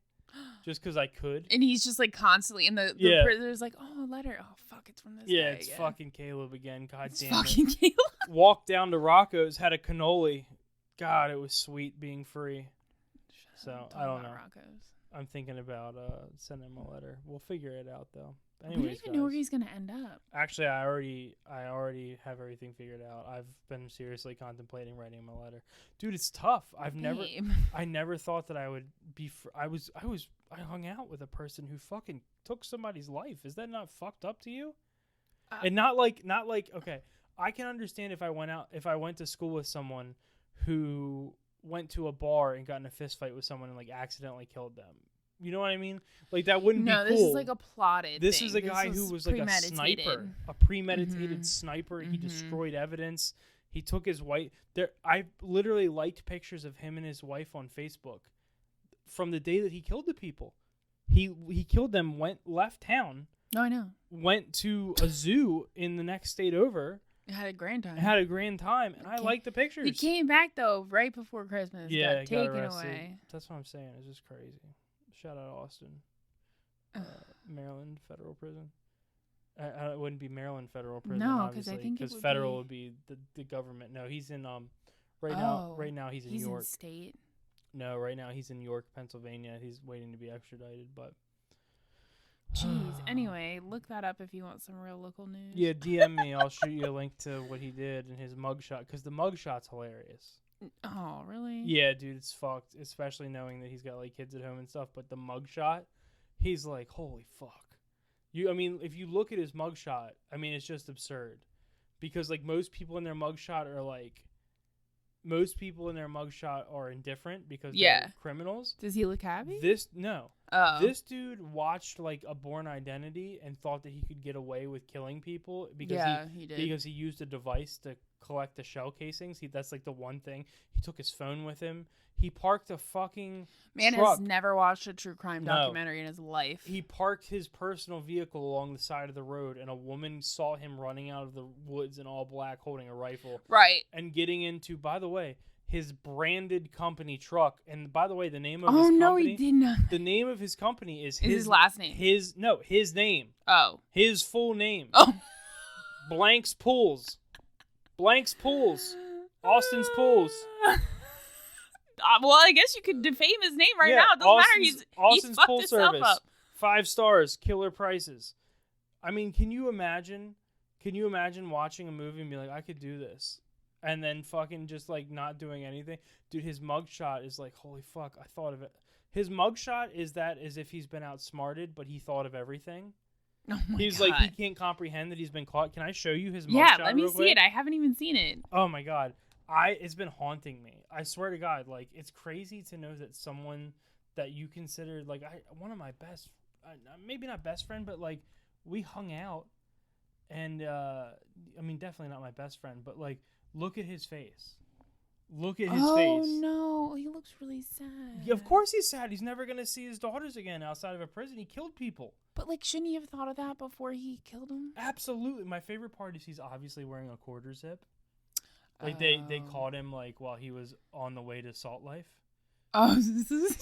just because I could. And he's just like constantly in the prisoner's like, oh, letter. Oh fuck, it's from this. Yeah, guy it's again. fucking Caleb again. God it's damn fucking it. Caleb. Walked down to Rocco's, had a cannoli. God, it was sweet being free. So I don't know. Rocco's. I'm thinking about sending him a letter. We'll figure it out though. Anyways, we don't even know where he's gonna end up. Actually, I already have everything figured out. I've been seriously contemplating writing him a letter. Dude, it's tough. I never thought that I would be. I hung out with a person who fucking took somebody's life. Is that not fucked up to you? And not like okay. I can understand if I went to school with someone who went to a bar and got in a fist fight with someone and like accidentally killed them. You know what I mean? Like that wouldn't be cool. No, this is like a plotted This thing. is a guy who was like a sniper, a premeditated sniper. He destroyed evidence. He took his wife there. I literally liked pictures of him and his wife on Facebook from the day that he killed the people. He killed them, left town. No, I know. Went to a zoo in the next state over. Had a grand time. And I like the pictures. He came back though right before Christmas. Yeah, got taken away. That's what I'm saying. It's just crazy. Shout out Austin, Maryland Federal Prison. It wouldn't be Maryland Federal Prison. No, because federal would be the government. No, he's in right now he's in York. He's in state. No, right now he's in York, Pennsylvania. He's waiting to be extradited, but. Jeez. Anyway, look that up if you want some real local news. Yeah, DM me. I'll shoot you a link to what he did and his mugshot because the mugshot's hilarious. Oh, really? Yeah, dude, it's fucked. Especially knowing that he's got like kids at home and stuff. But the mugshot, he's like, holy fuck. I mean, if you look at his mugshot, I mean, it's just absurd because like most people in their mugshot are indifferent because they're criminals. Does he look happy? No. Oh. This dude watched like A Bourne Identity and thought that he could get away with killing people because he did. Because he used a device to collect the shell casings. That's like the one thing. He took his phone with him. He parked a fucking truck. Has never watched a true crime documentary in his life. He parked his personal vehicle along the side of the road, and a woman saw him running out of the woods in all black holding a rifle. Right. And getting into, by the way, his branded company truck. And by the way, the name of his company... Oh, no, he did not. The name of his company is his last name. His name. Oh. His full name. Oh. Blank's Pools. Austin's Pools. Well, I guess you could defame his name now. It doesn't matter. He's fucked Pool himself Service. up. 5 stars, killer prices. I mean, can you imagine watching a movie and be like, I could do this? And then fucking just like not doing anything. Dude, his mugshot is like, holy fuck, I thought of it. His mugshot is as if he's been outsmarted, but he thought of everything. Oh my he's God. like, he can't comprehend that he's been caught. Can I show you his mugshot? Yeah, let me real see quick? it. I haven't even seen it. Oh my God. It's been haunting me. I swear to God, like, it's crazy to know that someone that you consider, like, one of my best, maybe not best friend, but, like, we hung out, and, I mean, definitely not my best friend, but, like, look at his face. Look at his face. Oh, no. He looks really sad. Yeah, of course he's sad. He's never going to see his daughters again outside of a prison. He killed people. But, like, shouldn't he have thought of that before he killed him? Absolutely. My favorite part is he's obviously wearing a quarter zip. Like, they caught him, like, while he was on the way to Salt Life. Oh.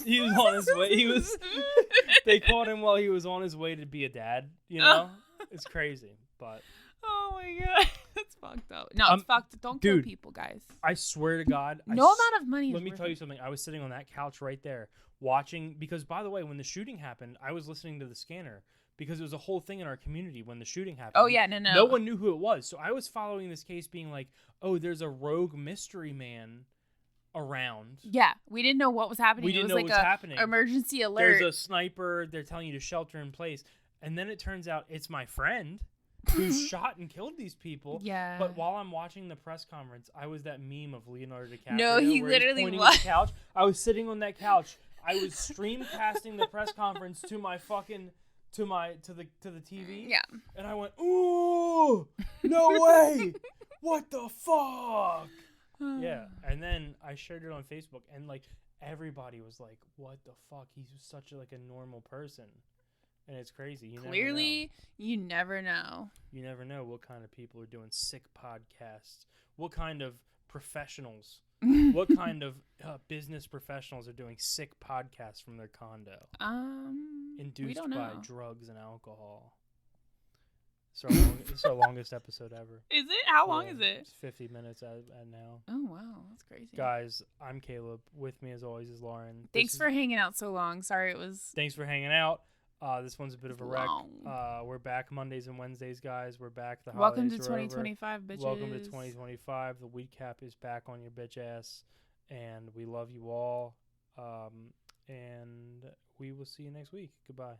He was on his way. They caught him while he was on his way to be a dad, you know? It's crazy, but... Oh, my God. That's fucked up. No, it's fucked. Don't kill people, guys. I swear to God. No amount of money is Let me tell you something. I was sitting on that couch right there watching... Because, by the way, when the shooting happened, I was listening to the scanner. Because it was a whole thing in our community when the shooting happened. Oh, yeah, no. No one knew who it was. So I was following this case being like, oh, there's a rogue mystery man around. Yeah, we didn't know what was happening. We didn't know what was happening. Emergency alert. There's a sniper. They're telling you to shelter in place. And then it turns out it's my friend who shot and killed these people. Yeah. But while I'm watching the press conference, I was that meme of Leonardo DiCaprio. No, he where literally he's pointing was. at the couch. I was sitting on that couch. I was stream casting the press conference to my fucking to the TV. Yeah. And I went, ooh, no way. What the fuck? Yeah. And then I shared it on Facebook, and like everybody was like, what the fuck? He's such a normal person. And it's crazy. Clearly, you never know. You never know what kind of people are doing sick podcasts. What kind of professionals, what kind of business professionals are doing sick podcasts from their condo? Induced we don't know. by drugs and alcohol. It's our longest episode ever. Is it? How long is it? It's 50 minutes at now. Oh, wow. That's crazy. Guys, I'm Caleb. With me, as always, is Lauren. Thanks for hanging out so long. Sorry it was... Thanks for hanging out. This one's a bit of a wreck. long. We're back Mondays and Wednesdays, guys. We're back. The Welcome to holidays are over. 2025, bitches. Welcome to 2025. The weed cap is back on your bitch ass, and we love you all. And we will see you next week. Goodbye.